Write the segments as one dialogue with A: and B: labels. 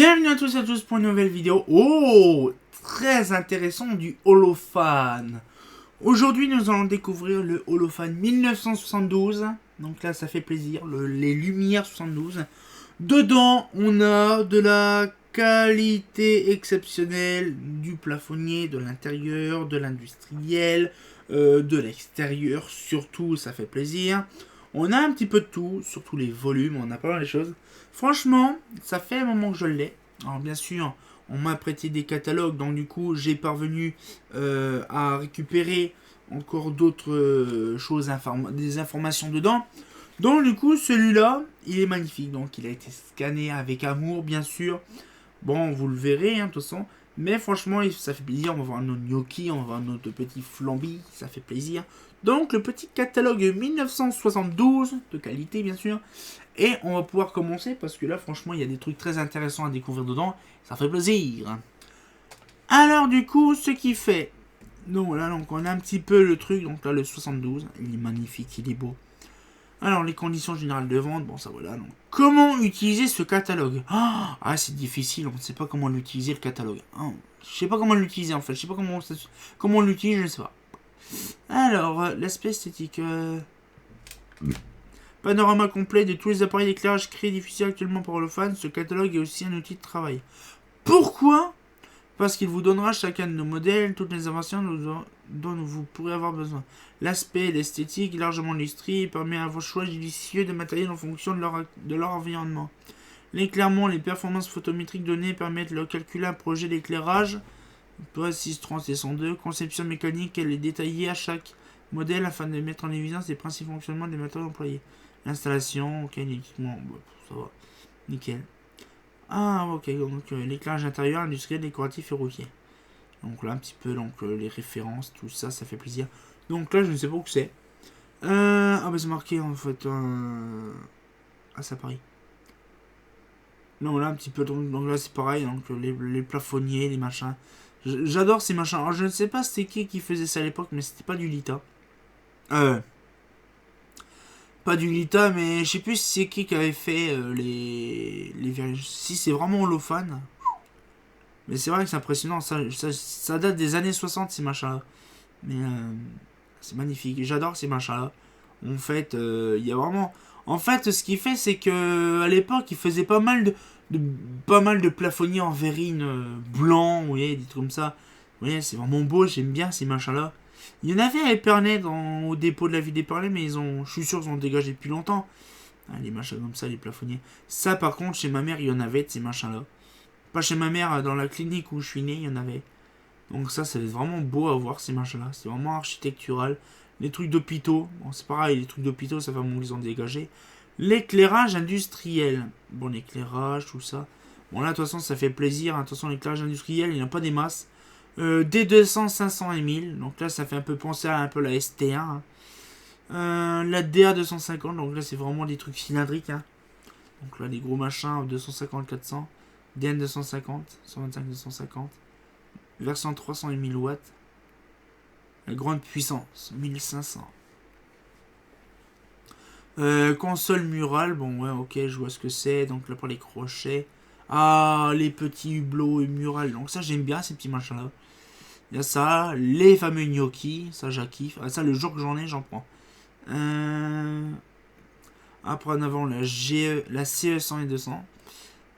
A: Bienvenue à tous et à tous pour une nouvelle vidéo. Oh, très intéressant du Holophane. Aujourd'hui, nous allons découvrir le Holophane 1972. Donc là, ça fait plaisir, les Lumières 72. Dedans, on a de la qualité exceptionnelle du plafonnier, de l'intérieur, de l'industriel, de l'extérieur. Surtout, ça fait plaisir. On a un petit peu de tout, surtout les volumes, on a pas mal de choses. Franchement, ça fait un moment que je l'ai. Alors bien sûr, on m'a prêté des catalogues, donc du coup, j'ai parvenu à récupérer encore d'autres choses, des informations dedans. Donc du coup, celui-là, il est magnifique. Donc il a été scanné avec amour, bien sûr. Bon, vous le verrez, de toute façon. Mais franchement, ça fait plaisir. On va voir nos gnocchis, on va voir notre petit flambi. Ça fait plaisir. Donc, le petit catalogue 1972, de qualité, bien sûr. Et on va pouvoir commencer, parce que là, franchement, il y a des trucs très intéressants à découvrir dedans. Ça fait plaisir. Alors, du coup, ce qui fait... Donc, là, donc, on a un petit peu le truc. Donc, là, le 72. Il est magnifique, il est beau. Alors, les conditions générales de vente, bon, ça voilà. Donc, comment utiliser ce catalogue? Ah, c'est difficile, on ne sait pas comment l'utiliser, le catalogue. Je sais pas comment l'utiliser, en fait. Je sais pas comment on l'utilise, je ne sais pas. Alors, l'aspect esthétique. Panorama complet de tous les appareils d'éclairage créés et diffusés actuellement par Holophane. Ce catalogue est aussi un outil de travail. Pourquoi? Parce qu'il vous donnera chacun de nos modèles toutes les inventions dont vous pourrez avoir besoin. L'aspect, l'esthétique, largement illustré, permet à vos choix judicieux de matériel en fonction de leur environnement. L'éclairement, les performances photométriques données permettent de calculer un projet d'éclairage. 630 et 102. Conception mécanique, elle est détaillée à chaque modèle afin de mettre en évidence les principes de fonctionnement des matériaux employés. L'installation, ok, l'équipement, ça va, nickel. Ah, ok, donc l'éclairage intérieur, industriel, décoratif et routier. Donc là, un petit peu, donc les références, tout ça, ça fait plaisir. Donc là, je ne sais pas où c'est. Ah, bah c'est marqué en fait. Ah, c'est à Paris. Non, là, un petit peu, donc là, c'est pareil, donc les plafonniers, les machins. J'adore ces machins. Alors, je ne sais pas c'était qui faisait ça à l'époque, mais c'était pas du Lita. Pas du Lita, mais je sais plus si c'est qui avait fait les si c'est vraiment Holophane. Mais c'est vrai que c'est impressionnant. Ça date des années 60, ces machins-là. Mais c'est magnifique. J'adore ces machins-là. En fait, il y a vraiment... En fait, ce qu'il fait, c'est que à l'époque, il faisait pas mal de plafonniers en verrine blanc, vous voyez, des trucs comme ça. Vous voyez, c'est vraiment beau, j'aime bien ces machins-là. Il y en avait à Épernay, au dépôt de la ville d'Épernay, mais je suis sûr qu'ils ont dégagé depuis longtemps. Ah, les machins comme ça, les plafonniers. Ça, par contre, chez ma mère, il y en avait de ces machins-là. Pas chez ma mère, dans la clinique où je suis né, il y en avait. Donc ça, c'est vraiment beau à voir, ces machins-là. C'est vraiment architectural. Les trucs d'hôpitaux, bon, c'est pareil, les trucs d'hôpitaux, ça fait un moment qu'ils ont dégagé. L'éclairage industriel. Bon, l'éclairage, tout ça. Bon, là, de toute façon, ça fait plaisir. Attention, l'éclairage industriel, il n'y en a pas des masses. D200, 500 et 1000. Donc là, ça fait un peu penser à un peu la ST1. La DA250. Donc là, c'est vraiment des trucs cylindriques. Donc là, les gros machins 250, 400. DN 250, 125, 250. Version 300 et 1000 watts. La grande puissance, 1500. Console murale, bon ouais ok je vois ce que c'est, donc là pour les crochets. Ah les petits hublots et murales, donc ça j'aime bien ces petits machins là. Il y a ça, les fameux gnocchis, ça j'acciffe. Ah ça le jour que j'en ai j'en prends. Après en avant la CE100 et 200.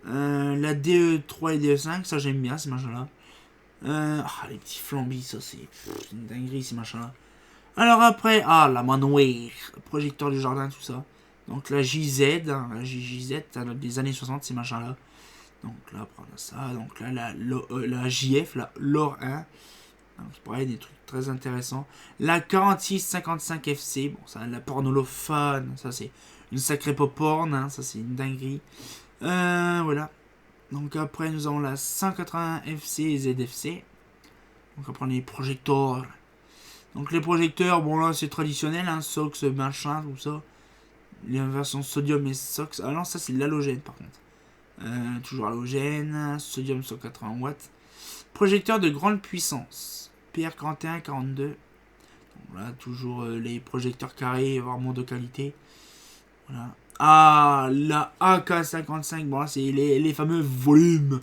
A: La DE3 et DE5, ça j'aime bien ces machins là. Les petits flambis, ça c'est une dinguerie ces machins là. Alors après, la Manowar, projecteur du jardin, tout ça. Donc la JZ, la JJZ, des années 60, ces machins-là. Donc là, après on a ça. Donc là, la JF, la LOR 1. Donc c'est pareil, des trucs très intéressants. La 4655 FC, bon, ça, la pornolophone, ça c'est une sacrée pop porn, ça c'est une dinguerie. Voilà. Donc après, nous avons la 181 FC et ZFC. Donc après, on a les projecteurs. Donc les projecteurs, bon là c'est traditionnel, SOX, machin, tout ça. Les versions sodium et SOX. Ah non, ça c'est de l'halogène par contre. Toujours halogène, sodium 180 watts. Projecteur de grande puissance. PR41, 42. Donc là, toujours les projecteurs carrés, vraiment de qualité. Voilà. Ah, la AK-55. Bon, c'est les fameux volumes.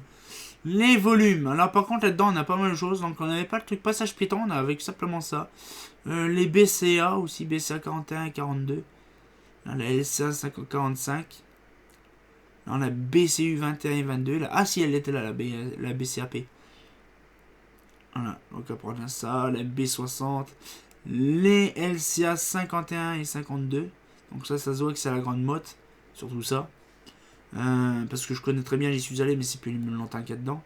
A: Les volumes. Alors, par contre, là-dedans, on a pas mal de choses. Donc, on n'avait pas le truc passage piéton. On avait simplement ça. Les BCA aussi. BCA 41 et 42. Là, la LCA 45. Là, la BCU 21 et 22. Là, ah, si, elle était là, la BCAP. Voilà. Donc, après, on a ça. La B60. Les LCA 51 et 52. Donc ça se voit que c'est la grande motte. Surtout ça. Parce que je connais très bien, j'y suis allé, mais c'est plus longtemps qu'il y a dedans.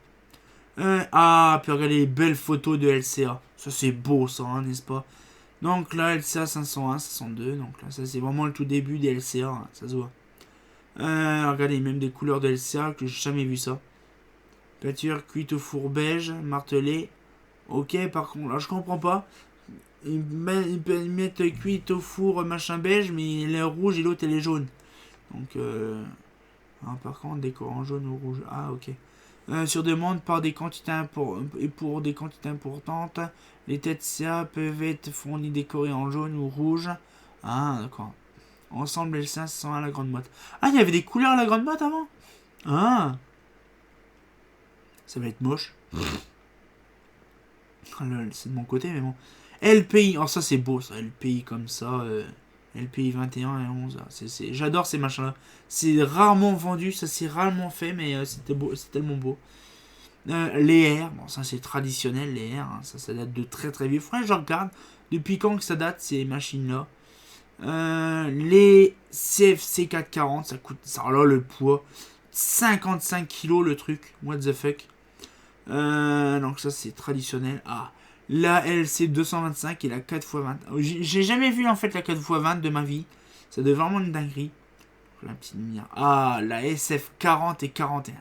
A: Puis regardez les belles photos de LCA. Ça c'est beau ça, hein, n'est-ce pas? Donc là, LCA 501, 502. Donc là, ça c'est vraiment le tout début des LCA, hein, ça se voit. Regardez, même des couleurs de LCA que j'ai jamais vu ça. Peinture cuite au four beige, martelé. Ok, par contre, là je comprends pas. Ils mettent cuite au four machin beige, mais elle est rouge et l'autre elle est jaune. Donc, par contre, décor en jaune ou rouge. Ah, ok. Sur demande par des quantités pour des quantités importantes, les têtes CA peuvent être fournies décorées en jaune ou rouge. Ah, d'accord. Ensemble, L5 sont à la grande motte. Ah, il y avait des couleurs à la grande motte avant? Ah, ça va être moche. C'est de mon côté, mais bon. LPI, oh ça c'est beau ça, LPI comme ça, LPI 21 et 11, j'adore ces machins là. C'est rarement vendu, ça c'est rarement fait, mais c'était beau, c'est tellement beau. Les R, bon ça c'est traditionnel les R, hein, ça date de très très vieux. Faudrait que je regarde depuis quand que ça date ces machines là. Les CFC 440, ça coûte, ça là le poids, 55 kilos le truc, what the fuck. Donc ça c'est traditionnel. Ah, la LC 225 et la 4x20. J'ai jamais vu en fait la 4x20 de ma vie. Ça devait vraiment une dinguerie. La petite lumière. Ah, la SF 40 et 41.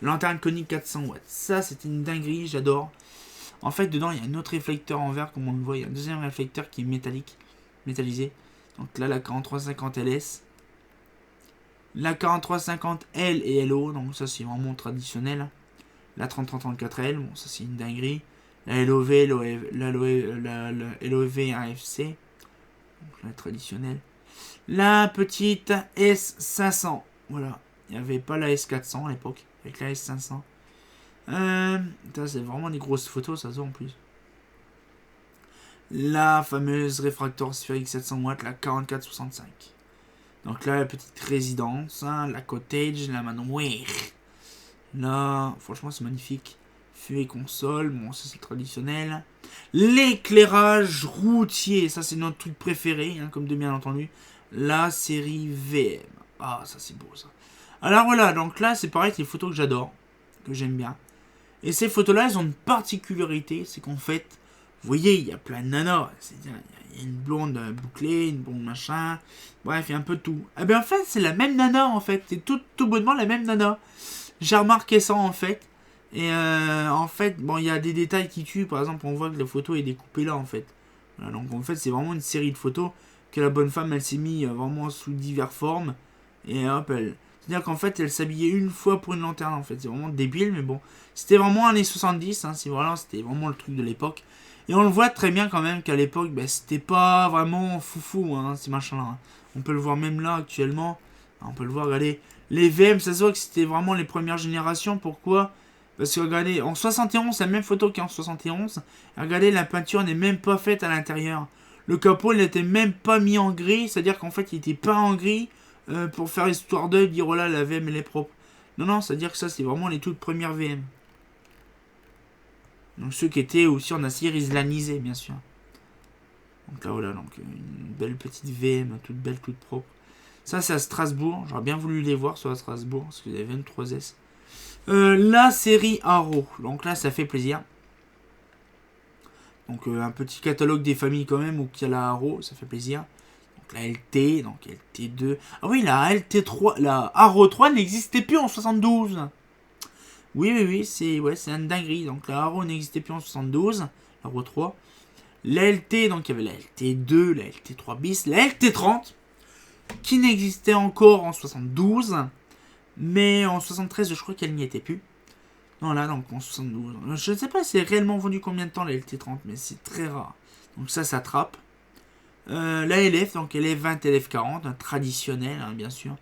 A: Lanterne conique 400 watts. Ça c'était une dinguerie, j'adore. En fait dedans il y a un autre réflecteur en verre comme on le voit. Il y a un deuxième réflecteur qui est métallique, métallisé. Donc là la 4350 LS. La 4350L et LO. Donc ça c'est vraiment traditionnel. La 3034L, bon ça c'est une dinguerie. La LOV, la LOV AFC, donc la traditionnelle. La petite S500, voilà. Il n'y avait pas la S400 à l'époque, avec la S500. Ça c'est vraiment des grosses photos, ça se voit en plus. La fameuse réfracteur sphérique 700 watts, la 4465. Donc là, la petite résidence, hein, la cottage, la manoir. Là, franchement, c'est magnifique. Feu et console, bon, ça c'est traditionnel. L'éclairage routier, ça c'est notre truc préféré, hein, comme de bien entendu. La série VM. Ah, ça c'est beau ça. Alors voilà, donc là c'est pareil, c'est les photos que j'adore, que j'aime bien. Et ces photos-là, elles ont une particularité, c'est qu'en fait, vous voyez, il y a plein de nanas. C'est-à-dire, il y a une blonde bouclée, une blonde machin. Bref, il y a un peu de tout. Eh bien en fait, c'est la même nana en fait. C'est tout bonnement la même nana. J'ai remarqué ça en fait. Et en fait, bon, il y a des détails qui tuent. Par exemple, on voit que la photo est découpée là en fait. Voilà, donc en fait, c'est vraiment une série de photos que la bonne femme, elle s'est mis vraiment sous diverses formes. Et hop, elle. C'est-à-dire qu'en fait, elle s'habillait une fois pour une lanterne en fait. C'est vraiment débile, mais bon. C'était vraiment années 70. Hein, c'était vraiment le truc de l'époque. Et on le voit très bien quand même qu'à l'époque, bah, c'était pas vraiment foufou, hein, ces machins-là. Hein. On peut le voir même là actuellement. On peut le voir, regardez. Les VM, ça se voit que c'était vraiment les premières générations. Pourquoi? Parce que regardez, en 71, c'est la même photo qu'en 71. Regardez, la peinture n'est même pas faite à l'intérieur. Le capot, il n'était même pas mis en gris. C'est-à-dire qu'en fait, il était pas en gris pour faire histoire d'œil, dire oh là, la VM, elle est propre. Non, non, c'est-à-dire que ça, c'est vraiment les toutes premières VM. Donc ceux qui étaient aussi en acier islanisé, bien sûr. Donc là, voilà, donc une belle petite VM, toute belle, toute propre. Ça, c'est à Strasbourg. J'aurais bien voulu les voir sur Strasbourg, parce qu'il y avait une 3S. La série Arrow. Donc là, ça fait plaisir. Donc un petit catalogue des familles quand même, où il y a la Arrow, ça fait plaisir. Donc la LT, donc LT2. Ah oui, la LT3, la Arrow 3 n'existait plus en 72. Oui, c'est une dinguerie. Donc la Arrow n'existait plus en 72, l'Arrow 3. La LT, donc il y avait la LT2, la LT3 bis, la LT30, qui n'existait encore en 72, mais en 73, je crois qu'elle n'y était plus. Non, là, donc en 72. Je ne sais pas si c'est réellement vendu combien de temps la LT30, mais c'est très rare. Donc ça s'attrape. La LF, donc LF20, LF40, un traditionnel, hein, bien sûr.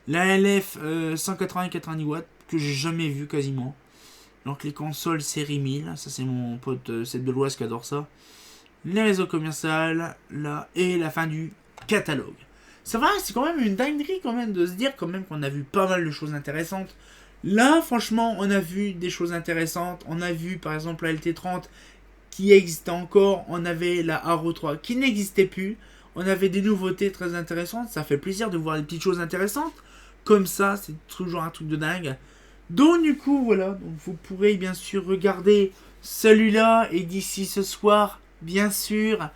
A: La LF 180-90 watts, que j'ai jamais vu quasiment. Donc les consoles série 1000, ça c'est mon pote Seth de l'Oise qui adore ça. Les réseaux commerciaux, là, et la fin du catalogue. Ça va, c'est quand même une dinguerie quand même de se dire quand même qu'on a vu pas mal de choses intéressantes. Là, franchement, on a vu des choses intéressantes. On a vu par exemple la LT30 qui existait encore. On avait la Haro 3 qui n'existait plus. On avait des nouveautés très intéressantes. Ça fait plaisir de voir des petites choses intéressantes. Comme ça, c'est toujours un truc de dingue. Donc du coup, voilà. Donc, vous pourrez bien sûr regarder celui-là. Et d'ici ce soir, bien sûr,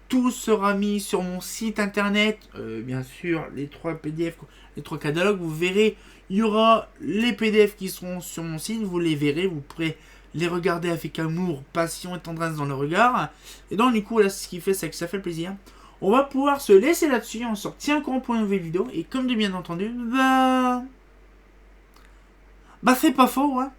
A: tout sera mis sur mon site internet. Bien sûr, les 3 PDF, les 3 catalogues. Vous verrez, il y aura les PDF qui seront sur mon site. Vous les verrez. Vous pourrez les regarder avec amour, passion et tendresse dans le regard. Et donc du coup, là, ce qui fait, c'est que ça fait plaisir. On va pouvoir se laisser là-dessus. On se retient au courant pour une nouvelle vidéo. Et comme de bien entendu, bah c'est pas faux, hein.